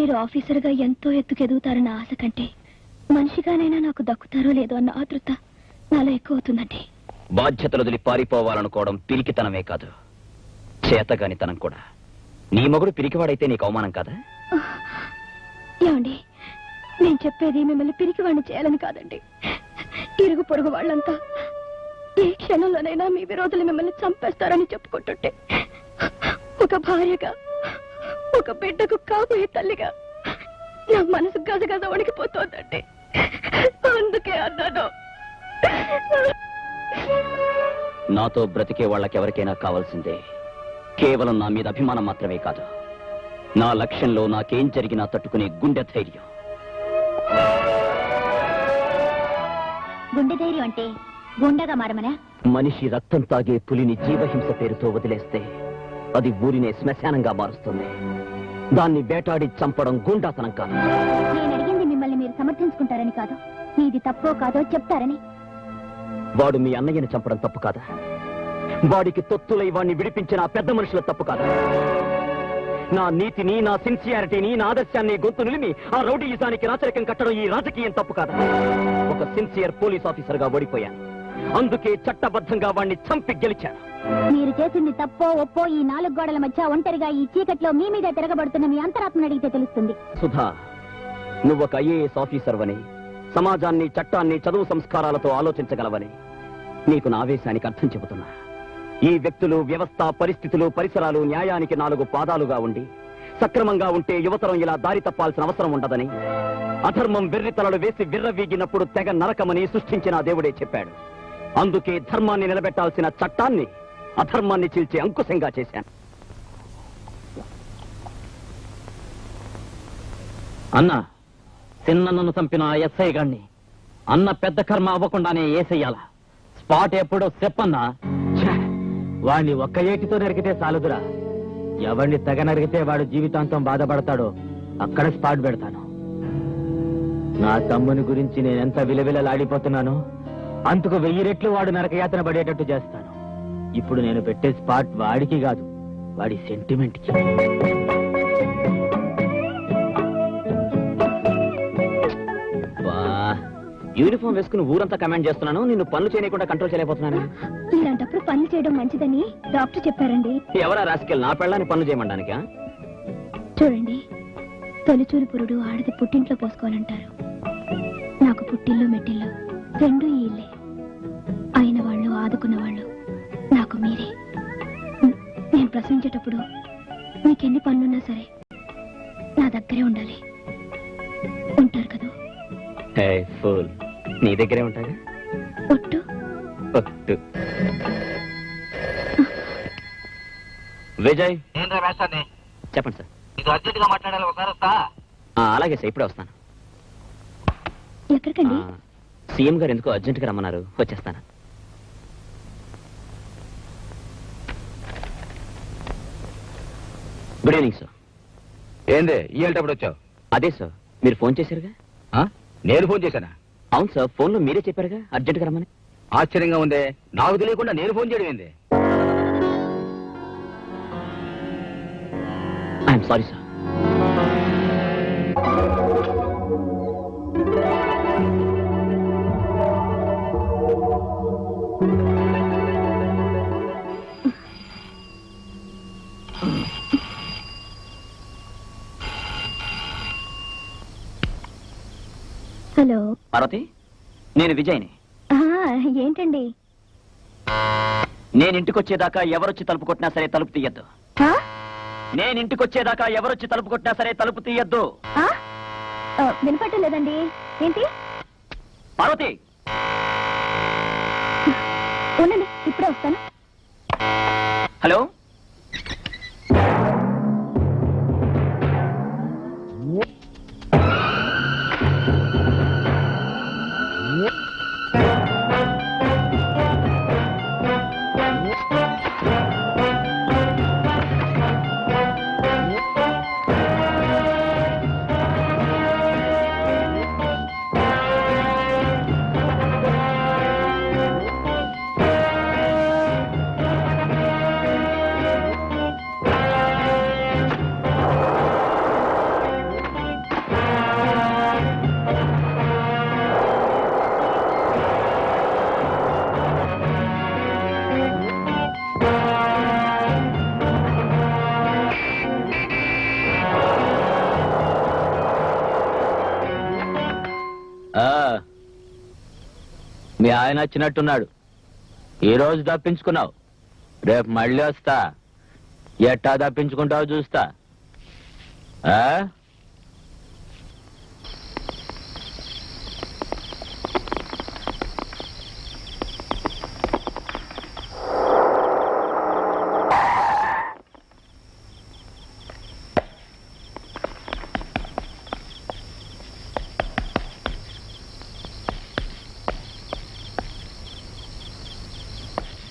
మీరు ఆఫీసర్గా ఎంతో ఎత్తుకెదుగుతారన్న ఆశ కంటే మనిషిగానైనా నాకు దక్కుతారో లేదో అన్న ఆతృత నాలో ఎక్కువ అవుతుందండి. బాధ్యతలు వదిలి పారిపోవాలనుకోవడం పిరికితనమే కాదు, చేతగానితనం కూడా. నీ మగుడు పిరికివాడైతే నీకు అవమానం కాదా? ఏమండి, నేను చెప్పేది మిమ్మల్ని పిరికివాడిని చేయాలని కాదండి. ఇరుగు పొరుగు వాళ్ళంతా ఏ క్షణంలోనైనా మీ విరోధులు మిమ్మల్ని చంపేస్తారని చెప్పుకుంటుంటే ఒక భార్యగా, ఒక బిడ్డకు కాబోయే తల్లిగా నా మనసు గజగజ వణికిపోతోందండి. అందుకే అన్నాను. నాతో బ్రతికే వాళ్ళకెవరికైనా కావాల్సిందే కేవలం నా మీద అభిమానం మాత్రమే కాదు, నా లక్ష్యంలో నాకేం జరిగినా తట్టుకునే గుండె ధైర్యం. గుండె ధైర్యం అంటే గుండెగా మారమనా? మనిషి రక్తం తాగే పులిని జీవహింస పేరుతో వదిలేస్తే అది ఊరినే శ్మశానంగా మారుస్తుంది. దాన్ని వేటాడి చంపడం గుండాతనం కాదు. నేను అడిగింది మిమ్మల్ని మీరు సమర్థించుకుంటారని కాదు, మీది తప్పో కాదో చెప్తారని. వాడు మీ అన్నయ్యని చంపడం తప్పు కాదా? వాడికి తొత్తులై వాడిని విడిపించిన ఆ పెద్ద మనుషుల తప్పు కాదా? నా నీతిని, నా సిన్సియారిటీని, నా ఆదర్శాన్ని గొంతు నిలిమి ఆ రౌడీయిజానికి రాచరికం కట్టడం ఈ రాజకీయం తప్పు కాదా? ఒక సిన్సియర్ పోలీస్ ఆఫీసర్ గా ఓడిపోయాను, అందుకే చట్టబద్ధంగా వాడిని చంపి గెలిచాను. మీరు చేసింది తప్పో ఒప్పో ఈ 4 గోడల మధ్య ఒంటరిగా ఈ చీకట్లో మీ మీద తిరగబడుతున్న మీ అంతరాత్మను అడిగితే తెలుస్తుంది. సుధా, నువ్వొక ఐఏఎస్ ఆఫీసర్ వని, సమాజాన్ని, చట్టాన్ని, చదువు సంస్కారాలతో ఆలోచించగలవని నీకు నా ఆవేశానికి అర్థం చెబుతున్నా. ఈ వ్యక్తులు, వ్యవస్థ, పరిస్థితులు, పరిసరాలు న్యాయానికి 4 పాదాలుగా ఉండి సక్రమంగా ఉంటే యువతరం ఇలా దారి తప్పాల్సిన అవసరం ఉండదని, అధర్మం వెర్రి తలలు వేసి విర్రవీగినప్పుడు తెగ నరకమని సృష్టించిన దేవుడే చెప్పాడు. అందుకే ధర్మాన్ని నిలబెట్టాల్సిన చట్టాన్ని అధర్మాన్ని చీల్చే అంకుశంగా చేశాను. అన్న చిన్నను చంపిన ఎస్ఐ గాన్ని అన్న పెద్ద కర్మ అవ్వకుండానే ఏసెయ్యాల. స్పాట్ ఎప్పుడో చెప్పన్నా. వాణ్ణి ఒక్క ఏటితో నరికితే చాలుదురా. ఎవరిని తెగ నరికితే వాడు జీవితాంతం బాధపడతాడో అక్కడ స్పాట్ పెడతాను. నా తమ్ముని గురించి నేనెంత విలవిలలాడిపోతున్నానో అందుకు 1000 రెట్లు వాడు నరకయాతన పడేటట్టు చేస్తాను. ఇప్పుడు నేను పెట్టే స్పాట్ వాడికి కాదు, వాడి సెంటిమెంట్ కి. యూనిఫామ్ వేసుకుని ఊరంతా కమాండ్ చేస్తున్నాను, నిన్ను పనులు చేయకుండా కంట్రోల్ చేయలేకపోతున్నాను. ఇలాంటప్పుడు పనులు చేయడం మంచిదని డాక్టర్ చెప్పారండి. ఎవరా రాసుకెళ్ళి నా పెళ్ళాన్ని పనులు చేయమంటానికా? చూడండి, తొలిచూలు పురుడు ఆడది పుట్టింట్లో పోసుకోవాలంటారు. నాకు పుట్టిల్లు మెట్టిల్లు రెండు ఈ ఇల్లే. అయిన వాళ్ళు, ఆదుకున్న వాళ్ళు నాకు మీరే. నేను ప్రసవించేటప్పుడు మీకెన్ని పనులున్నా సరే నా దగ్గరే ఉండాలి. ఉంటారు కదా? నీ దగ్గరే ఉంటాగా. ఒట్టు ఒట్టు. విజయ్, చెప్పండి సార్. ఇది అర్జెంట్ గా మాట్లాడాలి, ఒకసారి వస్తా. అలాగే సార్, ఇప్పుడే వస్తాను. ఎక్కడికండి? సీఎం గారు ఎందుకో అర్జెంట్ గా రమ్మన్నారు, వచ్చేస్తాను. Good evening sir. ఏంది ఈ వెళ్ళేటప్పుడు వచ్చావు? అదే సార్, మీరు ఫోన్ చేశారుగా. నేను ఫోన్ చేశానా? అవును సార్, ఫోన్ లో మీరే చెప్పారుగా అర్జెంట్ గా రమ్మని. ఆశ్చర్యంగా ఉందే, నాకు తెలియకుండా నేను ఫోన్ చేయడం ఏంది? I'm sorry sir. Hello Parvathi, నేను విజయ్ని. ఏంటండి? నేను ఇంటికొచ్చేదాకా ఎవరొచ్చి తలుపు కొట్టినా సరే తలుపు తీయద్దు. నేను ఇంటికొచ్చేదాకా ఎవరొచ్చి తలుపు కొట్టినా సరే తలుపు తీయద్దు. వినపట్టం లేదండి. ఏంటి? పార్వతి, ఉండండి, ఇప్పుడే వస్తాను. హలో. మీ ఆయన వచ్చినట్టున్నాడు. ఈ రోజు తప్పించుకున్నావు, రేపు మళ్ళీ వస్తా. ఎట్టా తప్పించుకుంటావు చూస్తా. ఆ